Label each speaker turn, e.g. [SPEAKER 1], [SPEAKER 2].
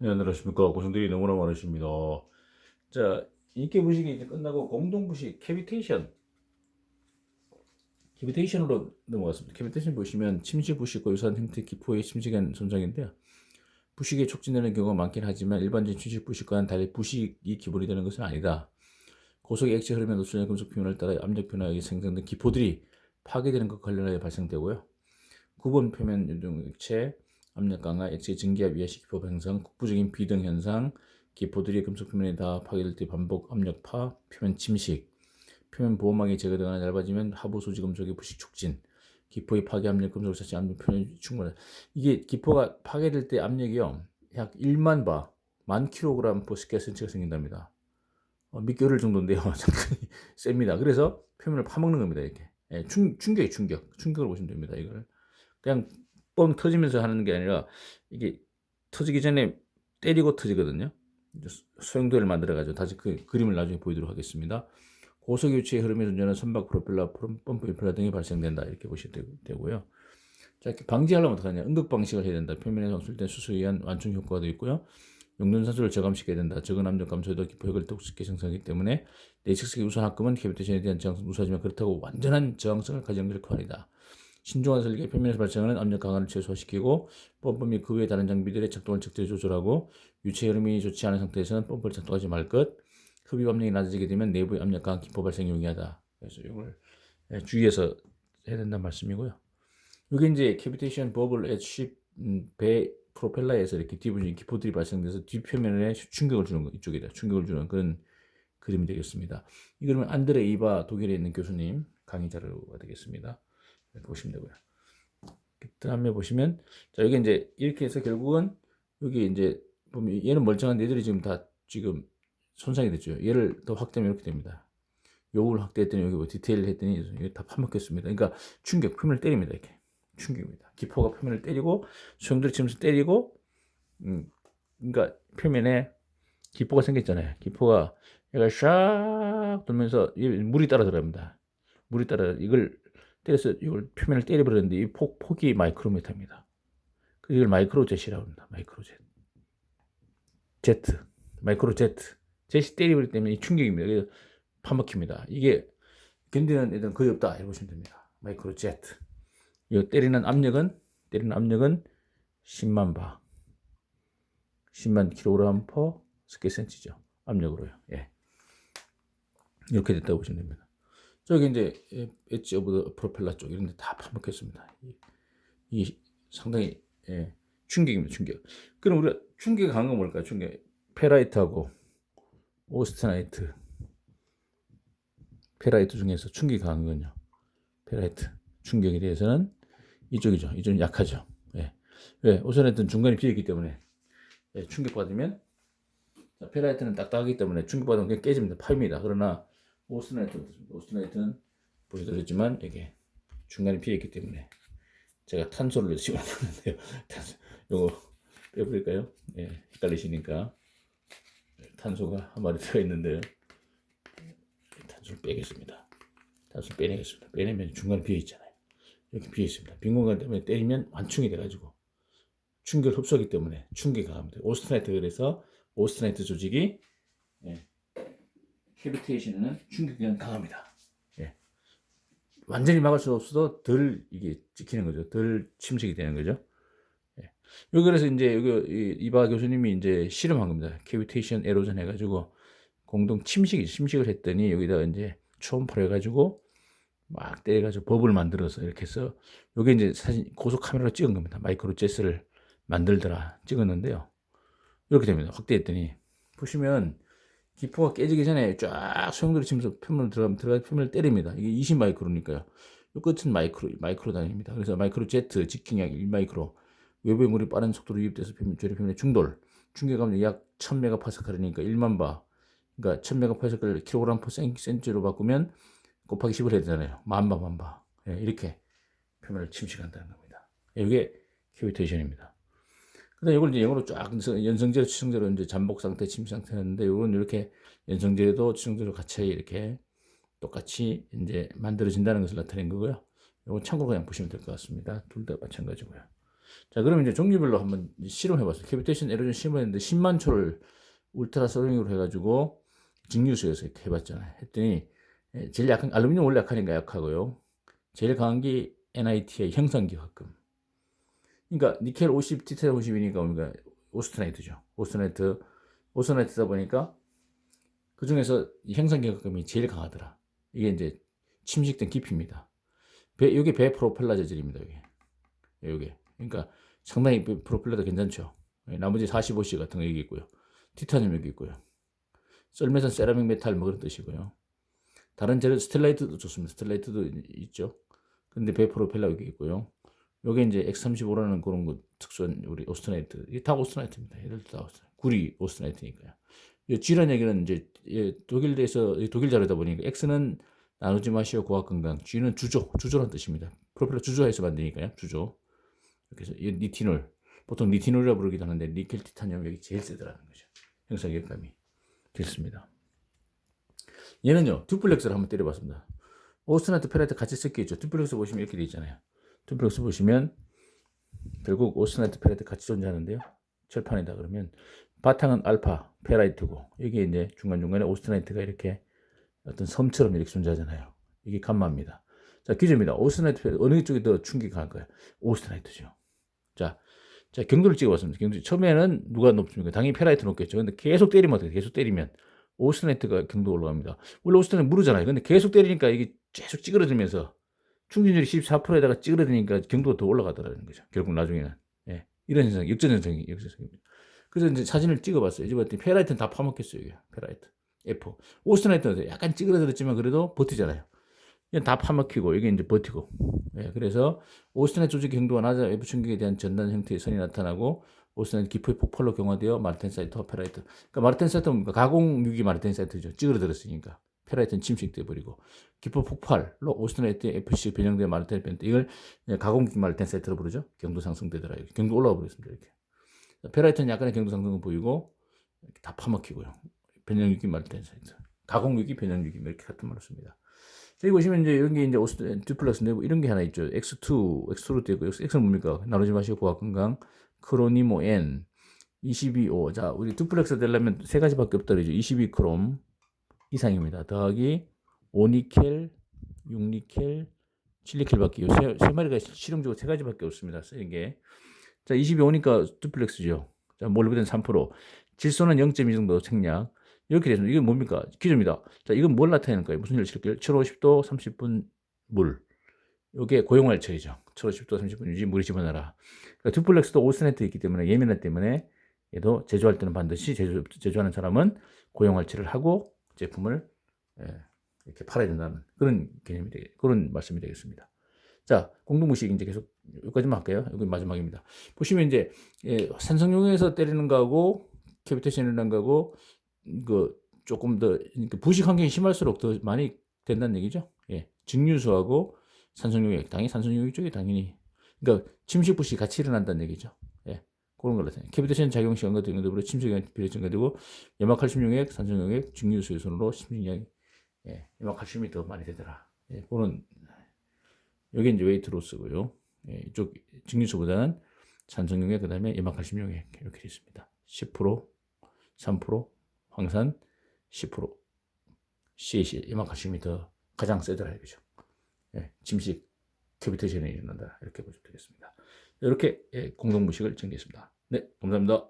[SPEAKER 1] 네, 안녕하십니까. 고생들이 너무나 많으십니다. 자, 인기 부식이 이제 끝나고 공동 부식, 캐비테이션으로 넘어갔습니다. 캐비테이션 보시면 침시 부식과 유사한 형태 기포의 침식한 손상인데요. 부식이 촉진되는 경우가 많긴 하지만 일반적인 침식 부식과는 달리 부식이 기본이 되는 것은 아니다. 고속의 액체 흐름에 노출된 금속 표면을 따라 압력 변화에 생성된 기포들이 파괴되는 것과 관련하여 발생되고요. 구본 표면 유동 액체, 압력 강화, 액체 증기압 이하시 기포 형성, 국부적인 비등 현상, 기포들이 금속 표면에 다 파괴될 때 반복 압력파, 표면 침식, 표면 보호막이 제거되거나 얇아지면 하부 소지 금속의 부식 촉진, 기포의 파괴 압력 금속을 자체 압력 표면이 충분하다. 이게 기포가 파괴될 때 압력이요 약 1만 바, 1000kg per square cm가 생긴답니다. 미껴를 정도인데요. 상당히 셉니다. 그래서 표면을 파먹는 겁니다. 이렇게. 예, 충격을 보시면 됩니다. 이걸 그냥 뻥 터지면서 하는 게 아니라 이게 터지기 전에 때리고 터지거든요. 소용돌이를 만들어가지고 다시 그 그림을 나중에 보이도록 하겠습니다. 고속유치의 흐름에 존재하는 선박 프로펠러, 펌프 인플라 등이 발생된다. 이렇게 보시면 되고요. 자, 이렇게 방지하려면 어떻게 하냐. 응급 방식을 해야 된다. 표면에 방출된 수소에 의한 완충 효과도 있고요. 용존산소를 저감시켜야 된다. 적은 압력 감소에도 기포혈을 더욱 쉽게 생성하기 때문에 내측석의 우선 합금은 캐비테이션에 대한 저항성은 우수하지만 그렇다고 완전한 저항성을 가지는 것은 아니다. 신중한 설계 표면에서 발생하는 압력 강화를 최소화시키고 펌프 및 그 외 다른 장비들의 작동을 적절히 조절하고 유체 흐름이 좋지 않은 상태에서는 펌프를 작동하지 말 것. 흡입 압력이 낮아지게 되면 내부의 압력 강화 기포 발생이 용이하다. 그래서 이걸 주의해서 해야 된다는 말씀이고요. 이게 이제 캐비테이션 버블 앳쉽 배 프로펠러에서 이렇게 뒤부분 기포들이 발생돼서 뒷표면에 충격을 주는 거, 이쪽에다 충격을 주는 그런 그림이 되겠습니다. 이 그림은 안드레 이바 독일에 있는 교수님 강의 자료가 되겠습니다. 보시면 되고요. 그 다음에 보시면 자 여기 이제 이렇게 해서 결국은 여기 이제 보면 얘는 멀쩡한 얘들이 지금 다 지금 손상이 됐죠. 얘를 더 확대하면 이렇게 됩니다. 요걸 확대했더니 여기 뭐 디테일을 했더니 이게 다 파먹혔습니다. 그러니까 충격 표면을 때립니다. 이렇게 충격입니다. 기포가 표면을 때리고 소용돌이 치면서 때리고 그러니까 표면에 기포가 생겼잖아요. 기포가 얘가 샥 돌면서 물이 따라 들어갑니다. 물이 따라 이걸 때려서 이걸 표면을 때려버렸는데 이 폭이 마이크로미터입니다. 이걸 마이크로젯이라고 합니다. 마이크로젯. 제트. 마이크로제트. jet이 때려버리기 때문에 이 충격입니다. 그래서 파먹힙니다. 이게 견디는 애들은 거의 없다. 이렇게 보시면 됩니다. 마이크로제트. 이 때리는 압력은 10만 바. 10만 킬로그램 퍼 스퀘어 센치죠. 압력으로요. 예. 이렇게 됐다고 보시면 됩니다. 저기 이제 엣지 오브 프로펠러 쪽 이런 데 다 파먹혔습니다. 이 상당히 충격입니다. 충격. 그럼 우리가 충격이 강한 건 뭘까요? 충격. 페라이트하고 오스트나이트. 페라이트 중에서 충격이 강한 건요. 페라이트. 충격에 대해서는 이쪽이죠. 이쪽은 약하죠. 예. 왜? 오스트나이트는 중간에 비어있기 때문에 충격받으면 페라이트는 딱딱하기 때문에 충격받으면 그냥 깨집니다. 파입니다. 그러나 오스트나이트는 보여드렸지만 이게 중간에 비어있기 때문에 제가 탄소를 집어넣었는데요. 요거 빼버릴까요? 예, 헷갈리시니까 탄소가 한 마리 들어있는데요. 탄소를 빼겠습니다. 탄소를 빼내겠습니다. 빼내면 중간에 비어있잖아요. 이렇게 비어있습니다. 빈 공간 때문에 때리면 완충이 돼가지고 충격을 흡수하기 때문에 충격이 강합니다. 오스트나이트 그래서 오스트나이트 조직이 캐비테이션에는 충격이 강합니다. 예. 완전히 막을 수 없어도 덜 이게 찍히는 거죠. 덜 침식이 되는 거죠. 예. 여기 그래서 이제 여기 이바 교수님이 이제 실험한 겁니다. 캐비테이션 에로전 해가지고 공동 침식을 했더니 여기다가 이제 초음파를 해가지고 막 때려가지고 버블 만들어서 이렇게 해서 요게 이제 사진 고속 카메라로 찍은 겁니다. 마이크로 제스를 만들더라 찍었는데요. 이렇게 됩니다. 확대했더니 보시면 기포가 깨지기 전에 쫙 소용돌이 치면서 표면을 들어가 표면을 때립니다. 이게 20 마이크로니까요. 이 끝은 마이크로 단위입니다. 그래서 마이크로 제트 직경약 1 마이크로 외부의 물이 빠른 속도로 유입돼서 표면의 충격압력 약 1000메가파스칼이니까 1만 바. 그러니까 1000메가파스칼 킬로그램 퍼 센티로 바꾸면 곱하기 10을 해야 되잖아요. 만바. 예, 이렇게 표면을 침식한다는 겁니다. 이게 캐비테이션입니다. 그다음 이걸 이제 영어로 쫙 연성제로 추정제로 이제 잠복 상태, 침식 상태였는데 이건 이렇게 연성제도 추정제로 같이 이렇게 똑같이 이제 만들어진다는 것을 나타낸 거고요. 이건 참고로 그냥 보시면 될 것 같습니다. 둘 다 마찬가지고요. 자, 그러면 이제 종류별로 한번 실험해봤어요. 캐비테이션 에로전 실험했는데 10만 초를 울트라소닉으로 해가지고 직류수에서 이렇게 해봤잖아요. 했더니 제일 약한 알루미늄 원래 약하니까 약하고요. 제일 강한 게 NiTi 형상기화금. 그러니까 니켈 50, 티탄 50이니까 우리가 오스트나이트죠. 오스트나이트다 보니까 그 중에서 형상기화금이 제일 강하더라. 이게 이제 침식된 깊이입니다. 이게 배 프로펠러 재질입니다. 이게. 그러니까 상당히 프로펠러도 괜찮죠. 나머지 45C 같은 거 여기 있고요. 티타늄 여기 있고요. 썰매선 세라믹 메탈 뭐 그런 뜻이고요. 다른 재료 스텔라이트도 좋습니다. 스텔라이트도 있죠. 근데 배 프로펠러 여기 있고요. 요게 이제 X35라는 그런 거 특수한 우리 오스트나이트. 이게 다 오스트나이트입니다. 얘들 다 오스트나이트. 구리 오스트나이트니까요. 이 G라는 얘기는 이제 독일에서 독일 자료다 보니까 X는 나누지 마시오 고학 건강. G는 주조란 뜻입니다. 프로펠러 주조해서 만드니까요. 주조. 그래서 이 니티놀. 보통 니티놀이라고 부르기도 하는데 니켈 티타늄 여기 제일 세더라는 거죠. 형상기화감이 됐습니다. 얘는요 듀플렉스를 한번 때려봤습니다. 오스트나이트 페라이트 같이 섞여 있죠. 듀플렉스 보시면 이렇게 돼 있잖아요. 듀플렉스 보시면 결국 오스트나이트 페라이트 같이 존재하는데요. 철판이다 그러면 바탕은 알파 페라이트고 이게 이제 중간중간에 오스트나이트가 이렇게 어떤 섬처럼 이렇게 존재하잖아요. 이게 감마입니다. 자, 기준입니다. 오스트나이트 페라이트 어느 쪽이 더 충격이 강할 거예요? 오스트나이트죠. 자, 경도를 찍어봤습니다. 경도 처음에는 누가 높습니까? 당연히 페라이트 높겠죠. 근데 계속 때리면 어떻게? 계속 때리면 오스트나이트가 경도 올라갑니다. 원래 오스트나이트 무르잖아요. 근데 계속 때리니까 이게 계속 찌그러들면서 충진율이 14%에다가 찌그러드니까 경도가 더 올라가더라는 거죠. 결국 나중에는. 예. 이런 현상, 역전현상입니다. 그래서 이제 사진을 찍어봤어요. 찍어봤더니 페라이트는 다 파먹겠어요. 이게 페라이트. F. 오스트나이트는 약간 찌그러들었지만 그래도 버티잖아요. 이건 다 파먹히고 이게 이제 버티고. 예, 그래서 오스트나이트 조직 경도가 낮아 외부 충격에 대한 전단 형태의 선이 나타나고 오스트나이트 기포의 폭발로 경화되어 마르텐사이트와 페라이트. 그러니까 마르텐사이트는 가공 유기 마르텐사이트죠. 찌그러들었으니까. 페라이트는 침식돼 버리고 기포 폭발로 오스트나이트의 FC 변형된 마르텐사이트 이걸 가공 마르텐사이트로 부르죠. 경도 상승되더라. 경도 올라가 버렸습니다. 이렇게. 페라이트는 약간의 경도 상승을 보이고 다 파먹히고요. 변형유기 마르텐사이트, 가공유기, 변형유기 이렇게 같은 말을 씁니다. 여기 보시면 이제 여기 이제 듀플렉스 내부 이런 게 하나 있죠. X2로 되어 있고 X는 뭡니까? 나누지 마시고 고학 건강, 크로니모 N, 22O. 자, 우리 듀플렉스 되려면 세 가지밖에 없다 그러죠. 22크롬 이상입니다. 더하기 5니켈, 6니켈, 7니켈밖에 세 마리가 실용적으로 세 가지밖에 없습니다. 쓰는 게. 자, 22오니까 듀플렉스죠. 자, 몰리브덴 3%, 질소는 0.2 정도 생략. 이렇게 되면 이게 뭡니까? 기준입니다. 자, 이건 뭘 나타내는 거예요? 무슨 일을 실을게요? 750도 30분 물. 이게 고용활철이죠. 750도 30분 유지 물이 집어넣어라. 그러니까 듀플렉스도 오스네트 있기 때문에 예민하기 때문에 얘도 제조할 때는 반드시 제조하는 사람은 고용활철을 하고 제품을 이렇게 팔아야 된다는 그런 개념이 그런 말씀이 되겠습니다. 자, 공동무식 이제 계속 여기까지만 할게요. 여기 마지막입니다. 보시면 이제 산성용에서 때리는 거하고 캐비테이션이라는 거하고 그 조금 더 부식 환경이 심할수록 더 많이 된다는 얘기죠. 예, 증류수하고 산성용액, 당연히 산성용액 쪽이 당연히 그러니까 침식 부식이 같이 일어난다는 얘기죠. 예, 그런 걸로 생각. 캐비테이션 작용 시간과 등등으로 침식이 비례 증가되고 염화칼슘용액, 산성용액, 증류수의 손으로 침식량이 염화칼슘이 더 많이 되더라. 예, 그런 여기 이제 웨이트 로스고요. 예, 이쪽 증류수보다는 산성용액 그다음에 염화칼슘용액 이렇게 되어 있습니다. 10%, 3%, 황산 10%, CAC 염화칼슘이 더 가장 세더라 이거죠. 예, 침식 캐비테이션이 일어난다 이렇게 보시면 되겠습니다. 이렇게 공동무식을 정리했습니다. 네, 감사합니다.